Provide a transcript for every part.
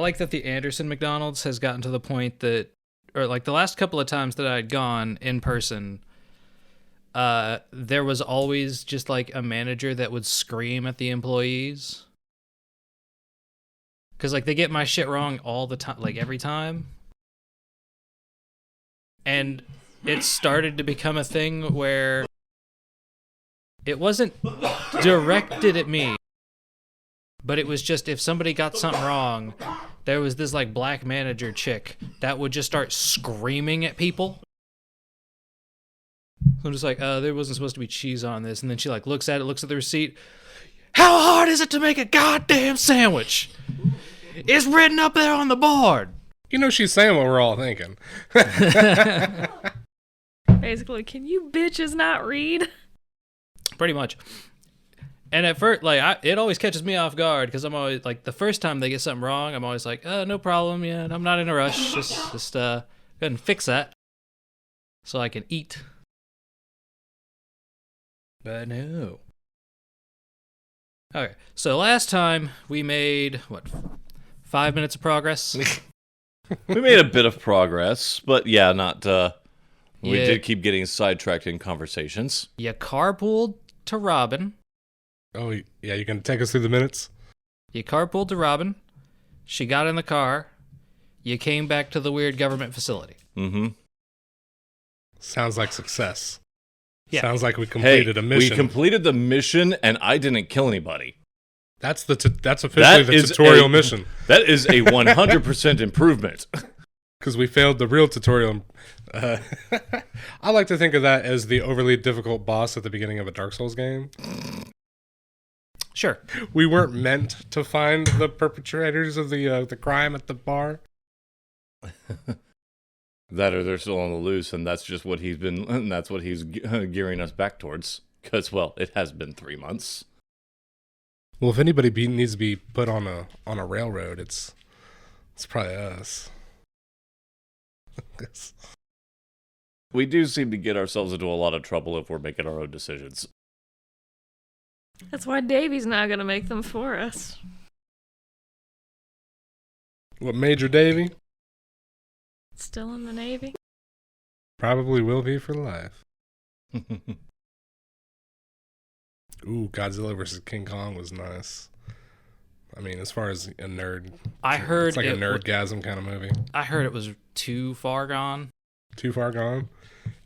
like that the Anderson McDonald's has gotten to the point that, or like the last couple of times that I'd gone in person, there was always just like a manager that would scream at the employees. Because like they get my shit wrong all the time, like every time. And it started to become a thing where it wasn't directed at me, but it was just if somebody got something wrong, there was this like black manager chick that would just start screaming at people. So I'm just like, there wasn't supposed to be cheese on this. And then she like looks at it, looks at the receipt. How hard is it to make a goddamn sandwich? It's written up there on the board. You know she's saying what we're all thinking. Basically, can you bitches not read? Pretty much. And at first, like, it always catches me off guard because I'm always like, the first time they get something wrong, I'm always like, no problem, yeah, I'm not in a rush. Just go ahead and fix that so I can eat. But no. Okay, so last time we made, 5 minutes of progress? We made a bit of progress, but yeah, not, we did keep getting sidetracked in conversations. You carpooled to Robin. Oh, yeah, you can take us through the minutes? You carpooled to Robin. She got in the car. You came back to the weird government facility. Mm-hmm. Sounds like success. Yeah. Sounds like we completed a mission. We completed the mission, and I didn't kill anybody. That's officially the tutorial mission. That is a 100% improvement. Because we failed the real tutorial. I like to think of that as the overly difficult boss at the beginning of a Dark Souls game. Sure. We weren't meant to find the perpetrators of the crime at the bar. That or they're still on the loose, and that's just what he's gearing us back towards. Because, well, it has been 3 months. Well, if anybody needs to be put on a railroad, it's probably us. We do seem to get ourselves into a lot of trouble if we're making our own decisions. That's why Davy's not going to make them for us. What, Major Davy? Still in the Navy? Probably will be for life. Ooh, Godzilla vs. King Kong was nice. I mean, as far as a nerd... I heard it's like a nerdgasm kind of movie. I heard it was too far gone. Too far gone?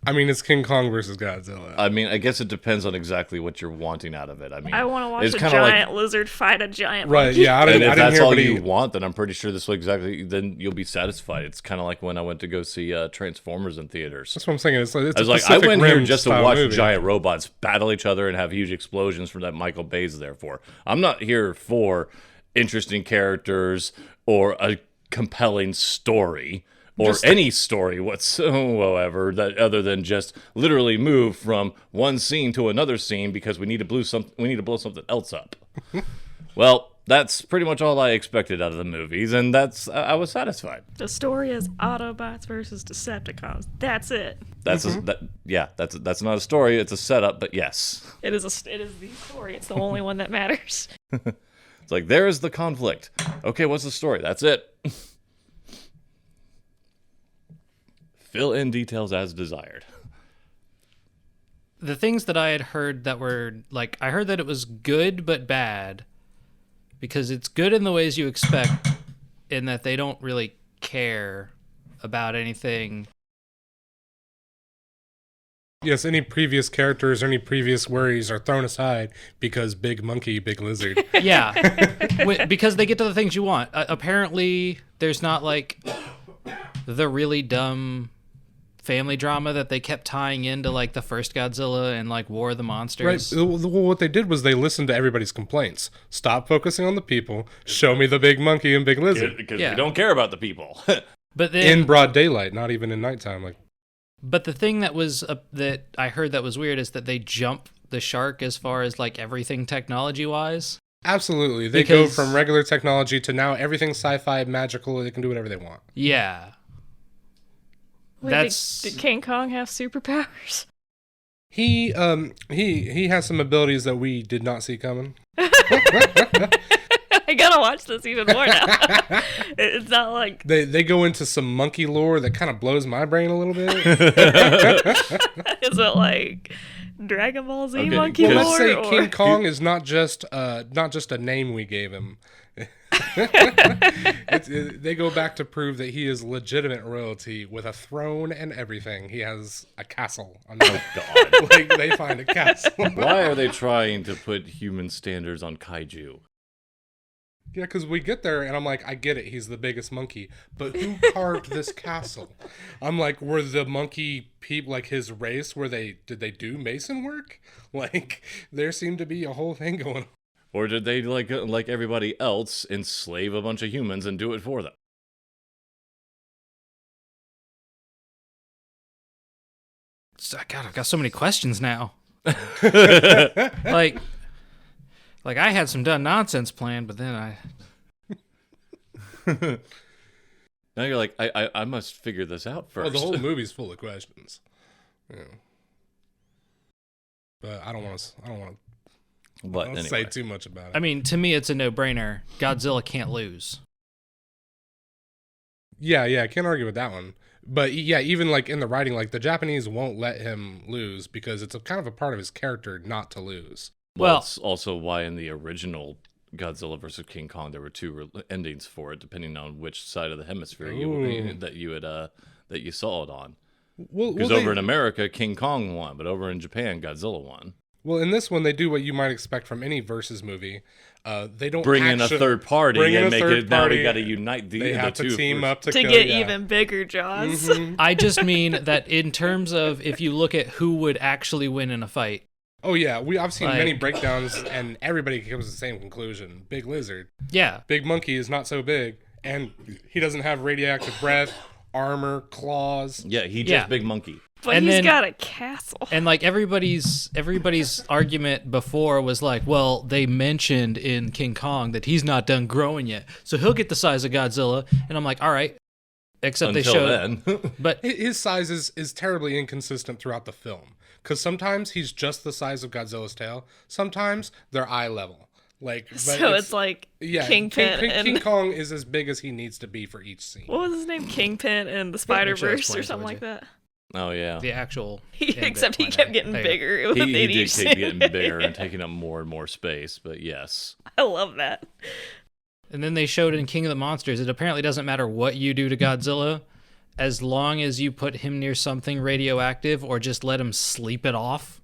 I mean, it's King Kong versus Godzilla. I mean, I guess it depends on exactly what you're wanting out of it. I mean, I want to watch it's a kinda giant lizard fight a giant right, monkey. Yeah, and if that's hear all you want, then I'm pretty sure this will exactly. Then you'll be satisfied. It's kind of like when I went to go see Transformers in theaters. That's what I'm saying. I went here just to watch movie. giant robots battle each other and have huge explosions from that Michael Bay's there for. I'm not here for interesting characters or a compelling story. Or any story whatsoever that other than just literally move from one scene to another scene because we need to blow something else up. Well, that's pretty much all I expected out of the movies, and I was satisfied. The story is Autobots versus Decepticons. That's it. That's that's not a story. It's a setup, but yes, it is the story. It's the only one that matters. It's like there is the conflict. Okay, what's the story? That's it. Fill in details as desired. The things that I had heard that were, like, I heard that it was good but bad. Because it's good in the ways you expect, in that they don't really care about anything. Yes, any previous characters or any previous worries are thrown aside because big monkey, big lizard. Yeah. Because they get to the things you want. Apparently, there's not, like, the really dumb family drama that they kept tying into like the first Godzilla and like War of the Monsters. Right. Well, what they did was they listened to everybody's complaints. Stop focusing on the people. Show me the big monkey and big lizard. Because we don't care about the people. But then, in broad daylight, not even in nighttime. Like, but the thing that was that I heard that was weird is that they jump the shark as far as like everything technology wise. Absolutely, they go from regular technology to now everything sci-fi, magical. They can do whatever they want. Yeah. Wait, did King Kong have superpowers? He has some abilities that we did not see coming. I gotta watch this even more now. It's not like They go into some monkey lore that kind of blows my brain a little bit. is it like Dragon Ball Z Okay, monkey well, lore? Let's say or... King Kong is not just a name we gave him. They go back to prove that he is legitimate royalty with a throne and everything. He has a castle. Oh God! Like they find a castle. Why are they trying to put human standards on kaiju? Yeah, because we get there and I'm like, I get it. He's the biggest monkey, but who carved this castle? I'm like, were the monkey people like his race? Did they do mason work? Like there seemed to be a whole thing going on. Or did they, like everybody else, enslave a bunch of humans and do it for them? God, I've got so many questions now. like I had some done nonsense planned, but then I. Now you're like, I must figure this out first. Well, the whole movie's full of questions. Yeah. But I don't want to But say anyway. too much about it. I mean, to me, it's a no-brainer. Godzilla can't lose. Yeah, I can't argue with that one. But yeah, even like in the writing, like the Japanese won't let him lose because it's a kind of a part of his character not to lose. Well, It's also why in the original Godzilla vs. King Kong there were two endings for it, depending on which side of the hemisphere that you saw it on. Because over in America, King Kong won, but over in Japan, Godzilla won. Well, in this one, they do what you might expect from any versus movie. They don't Bring in a third party and make it. Now we got to unite the They have two. to team up to to kill, get yeah. even bigger Jaws. I just mean that in terms of if you look at who would actually win in a fight. Oh yeah, I've seen Like- many breakdowns, and everybody comes to the same conclusion: big lizard, Yeah. big monkey is not so big, and he doesn't have radioactive breath, armor, claws. Yeah, he just Yeah. big monkey. But And he's then- got a castle. And like everybody's argument before was like, well, they mentioned in King Kong that he's not done growing yet, so he'll get the size of Godzilla. And I'm like, all right, except Until they showed. then. But His size is terribly inconsistent throughout the film, because sometimes he's just the size of Godzilla's tail, sometimes they're eye level. Like, but So it's like Kingpin and King Kong is as big as he needs to be for each scene. what was his name? Kingpin and the Spider-Verse explain or it, something would like that. Oh yeah. the actual. Except he kept getting bigger. He within did each keep scene. getting bigger and taking up more and more space, but yes. I love that. And then they showed in King of the Monsters, it apparently doesn't matter what you do to Godzilla, as long as you put him near something radioactive or just let him sleep it off,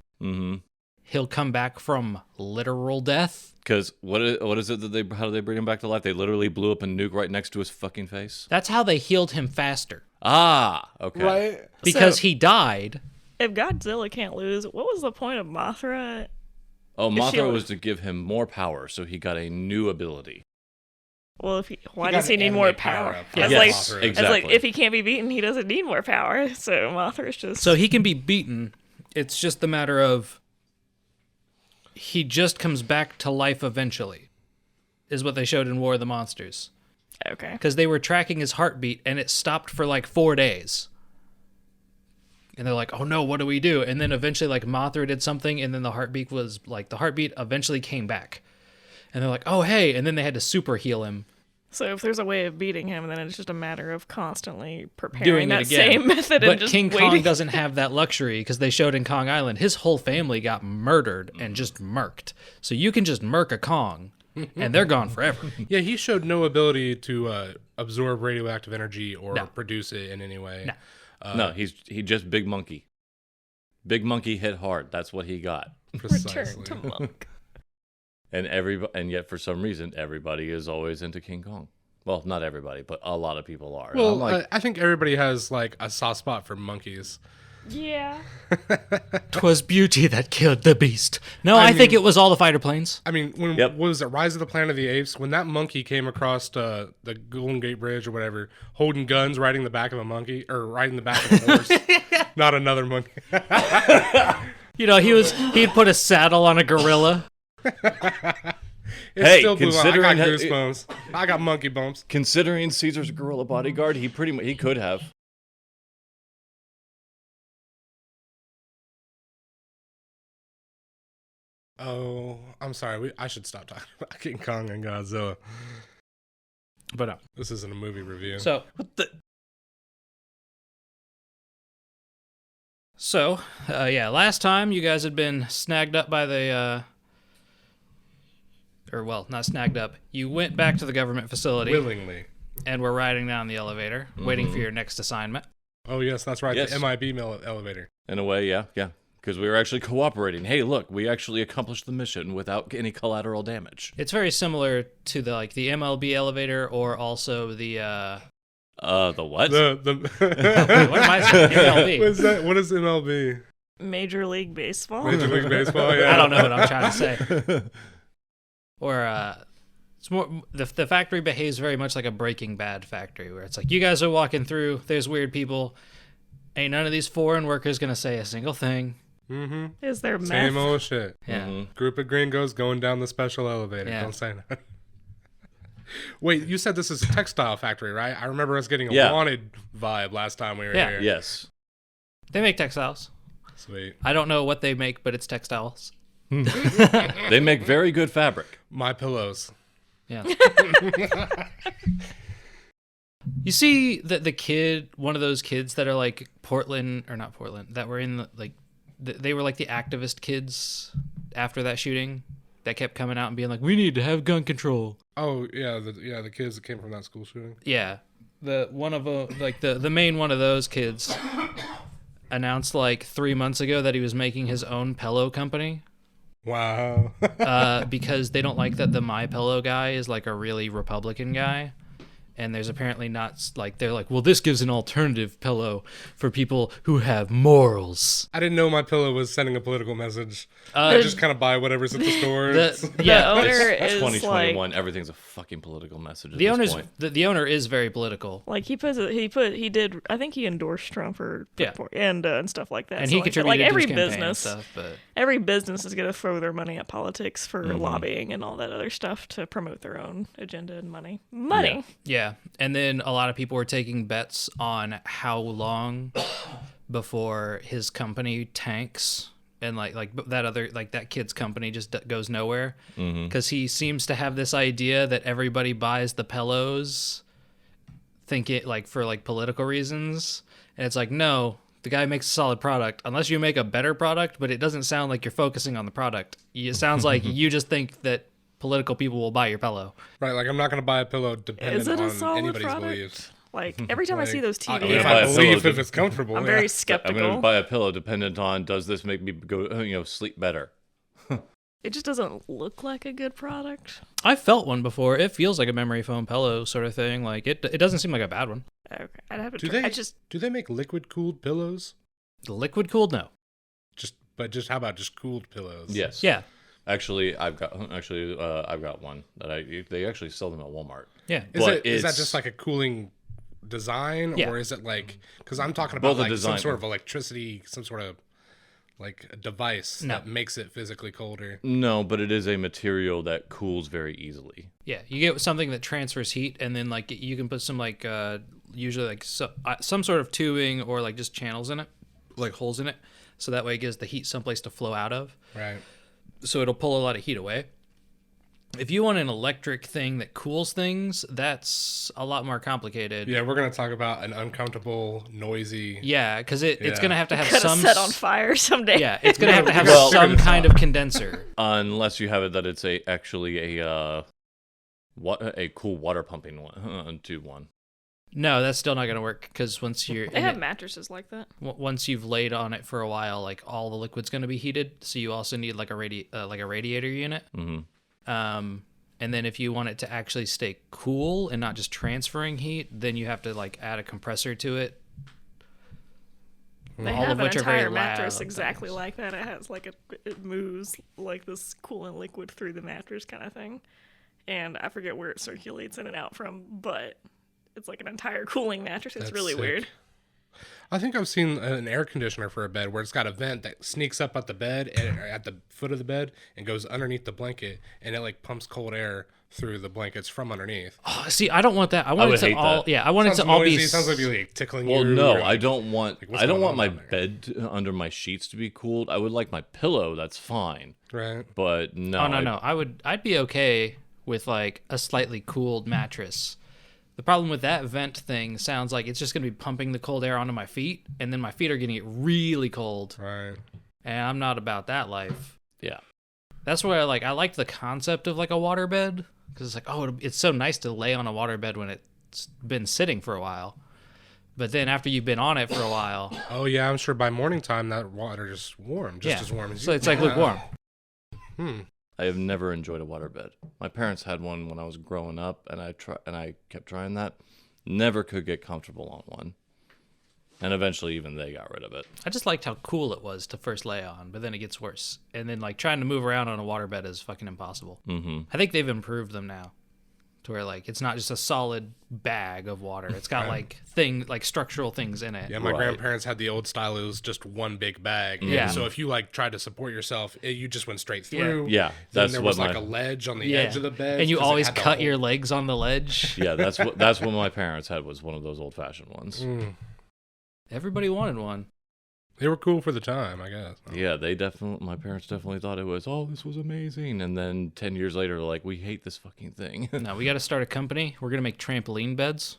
he'll come back from literal death. Because what is it that how do they bring him back to life? They literally blew up a nuke right next to his fucking face. That's how they healed him faster. Ah, okay. Right? Because So- he died. If Godzilla can't lose, what was the point of Mothra? Oh, If she Mothra was- was to give him more power, so he got a new ability. Well, why got does he an need more anime power? power-up. It's Yes, like, exactly. it's like if he can't be beaten, he doesn't need more power. So Mothra's just So he can be beaten. It's just the matter of he just comes back to life eventually, is what they showed in War of the Monsters. okay. Because they were tracking his heartbeat and it stopped for like 4 days. And they're like, oh no, what do we do? And then eventually like Mothra did something and then the heartbeat eventually came back. And they're like, oh hey, and then they had to super heal him. So if there's a way of beating him, then it's just a matter of constantly preparing Doing that it again. same method and But just King waiting. Kong doesn't have that luxury because they showed in Kong Island, his whole family got murdered and just murked. So you can just murk a Kong and they're gone forever. Yeah, he showed no ability to absorb radioactive energy or No. produce it in any way. No. No, he just big monkey. Big monkey hit hard. That's what he got. Return to monk. And yet for some reason everybody is always into King Kong. Well, not everybody, but a lot of people are. Well, I'm like, I think everybody has like a soft spot for monkeys. Yeah. 'Twas beauty that killed the beast. No, I think it was all the fighter planes. I mean, when Yep. what was it, Rise of the Planet of the Apes? When that monkey came across the Golden Gate Bridge or whatever, holding guns, riding the back of a monkey or riding the back of a horse, not another monkey. You know, he'd put a saddle on a gorilla. It Hey, still blew out. I got considering how- goosebumps. I got monkey bumps. considering Caesar's gorilla bodyguard, he could have. Oh, I'm sorry. I should stop talking about King Kong and Godzilla. But no. This isn't a movie review. So, last time you guys had been snagged up by the, not snagged up. You went back to the government facility. Willingly. And were riding down the elevator, waiting for your next assignment. Oh, yes, that's right. Yes. The MIB elevator. In a way, yeah. Because we were actually cooperating. Hey, look, we actually accomplished the mission without any collateral damage. It's very similar to the MLB elevator, or also the The what? what am I saying? MLB. What is that? What is MLB? Major League Baseball. Major League Baseball. Yeah. I don't know what I'm trying to say. Or it's more the factory behaves very much like a Breaking Bad factory, where it's like you guys are walking through. There's weird people. Ain't none of these foreign workers gonna say a single thing. Mm-hmm. Is there meth? Same old shit. Yeah. Group of gringos going down the special elevator. Yeah. Don't say that. Wait, you said this is a textile factory, right? I remember us getting a Wanted vibe last time we were here. Yes. They make textiles. Sweet. I don't know what they make, but it's textiles. They make very good fabric. My pillows. Yeah. You see that the kid, one of those kids that are like not Portland, that were in they were like the activist kids after that shooting that kept coming out and being like, we need to have gun control. Oh yeah, the kids that came from that school shooting. Yeah, the main one of those kids announced like 3 months ago that he was making his own pillow company. Wow. Because they don't like that the My Pillow guy is like a really Republican guy. And there's apparently not, like, they're like, well, this gives an alternative pillow for people who have morals. I didn't know My Pillow was sending a political message. I just kind of buy whatever's at the store. The owner It's is 2021. like, Everything's a fucking political message at The this owner's point. the owner is very political. like he did. I think he endorsed Trump and stuff like that. And So he contributed to every his campaign business, and stuff, but every business is gonna throw their money at politics for lobbying and all that other stuff to promote their own agenda and money. yeah. And then a lot of people were taking bets on how long before his company tanks and that kid's company just goes nowhere, because he seems to have this idea that everybody buys the pillows for political reasons, and it's like, no, the guy makes a solid product. Unless you make a better product, but it doesn't sound like you're focusing on the product. It sounds like you just think that political people will buy your pillow. Right, like I'm not going to buy a pillow Is dependent it a on solid anybody's product? beliefs. Like every time I see those I, TV if buy I a ads, believe pillow if it's comfortable. I'm yeah. very I'm skeptical. going to buy a pillow dependent on, does this make me go, sleep better? It just doesn't look like a good product. I felt one before. It feels like a memory foam pillow sort of thing. Like it doesn't seem like a bad one. Okay, I'd have to Do try. they do they make liquid cooled pillows? The liquid cooled, no. Just how about just cooled pillows? Yes. Yeah. Actually, I've got one that they actually sell them at Walmart. Yeah. Is that just like a cooling design, Yeah. or is it like, because I'm talking about Both a like some design. sort of electricity, some sort of like a device that makes it physically colder? No, but it is a material that cools very easily. Yeah, you get something that transfers heat, and then like you can put some usually like some sort of tubing or like just channels in it, like holes in it, so that way it gives the heat someplace to flow out of. Right. So it'll pull a lot of heat away. If you want an electric thing that cools things, that's a lot more complicated. Yeah, we're gonna talk about an uncomfortable, noisy. Yeah, because it's Yeah. gonna have to have Gonna some set on fire someday. Yeah, it's gonna have to have Well- some kind of condenser. Unless you have it that it's actually a cool water pumping tube one. No, that's still not gonna work, because once you're They have mattresses like that. once you've laid on it for a while, like all the liquid's gonna be heated. So you also need like a radiator unit. Mm-hmm. And then if you want it to actually stay cool and not just transferring heat, then you have to like add a compressor to it. They All have of an which are very entire mattress loud exactly things. like that. It has it moves like this coolant liquid through the mattress kind of thing. And I forget where it circulates in and out from, but it's like an entire cooling mattress. It's That's really sick. weird. I think I've seen an air conditioner for a bed where it's got a vent that sneaks up at the bed and at the foot of the bed and goes underneath the blanket, and it like pumps cold air through the blankets from underneath. Oh, see, I don't want that. I want would it to hate all. that. Yeah, I want it Sounds to all be. noisy. Sounds like you're like tickling Well, you. no, or, I don't want. what's I don't going want on my down there? bed under my sheets to be cooled. I would like my pillow. That's fine. Right. But no. Oh no. I'd be okay with like a slightly cooled mattress. The problem with that vent thing sounds like it's just gonna be pumping the cold air onto my feet, and then my feet are gonna get really cold, Right. and I'm not about that life. Yeah. That's where I liked the concept of like a waterbed, because it's like, oh, it's so nice to lay on a waterbed when it's been sitting for a while. But then after you've been on it for a while, Oh yeah, I'm sure by morning time that water just warm, just yeah, as warm as so you. it's like Yeah. lukewarm. I have never enjoyed a waterbed. My parents had one when I was growing up, and I kept trying that. Never could get comfortable on one. And eventually even they got rid of it. I just liked how cool it was to first lay on, but then it gets worse. And then like trying to move around on a waterbed is fucking impossible. Mm-hmm. I think they've improved them now, to where like it's not just a solid bag of water. It's got like structural things in it. Yeah, my Right. grandparents had the old style. It was just one big bag. Yeah. So if you like tried to support yourself, you just went straight through. Yeah, Then that's there what was like my a ledge on the Yeah. edge of the bed. And you 'cause it always had the cut whole- your legs on the ledge. yeah, that's what my parents had, was one of those old fashioned ones. Everybody wanted one. They were cool for the time, I guess. Yeah, my parents definitely thought it was, oh, this was amazing. And then 10 years later, they're like, we hate this fucking thing. No, we got to start a company. We're gonna make trampoline beds.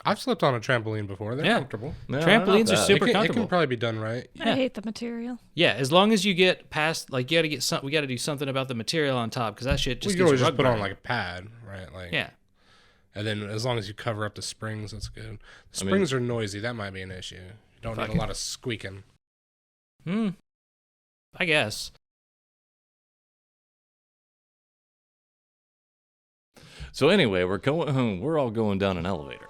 I've slept on a trampoline before. They're Yeah. comfortable. No, Trampolines not are bad. super It can comfortable. probably be done right. Yeah. I hate the material. Yeah, as long as you get past, like you got to get some. We got to do something about the material on top, because that shit Well, just you can gets always just rug put on burn. like a pad, right? Like Yeah. And then as long as you cover up the springs, that's good. The I mean- springs are noisy. That might be an issue. You don't need Fucking- a lot of squeaking. I guess. So anyway, we're all going down an elevator.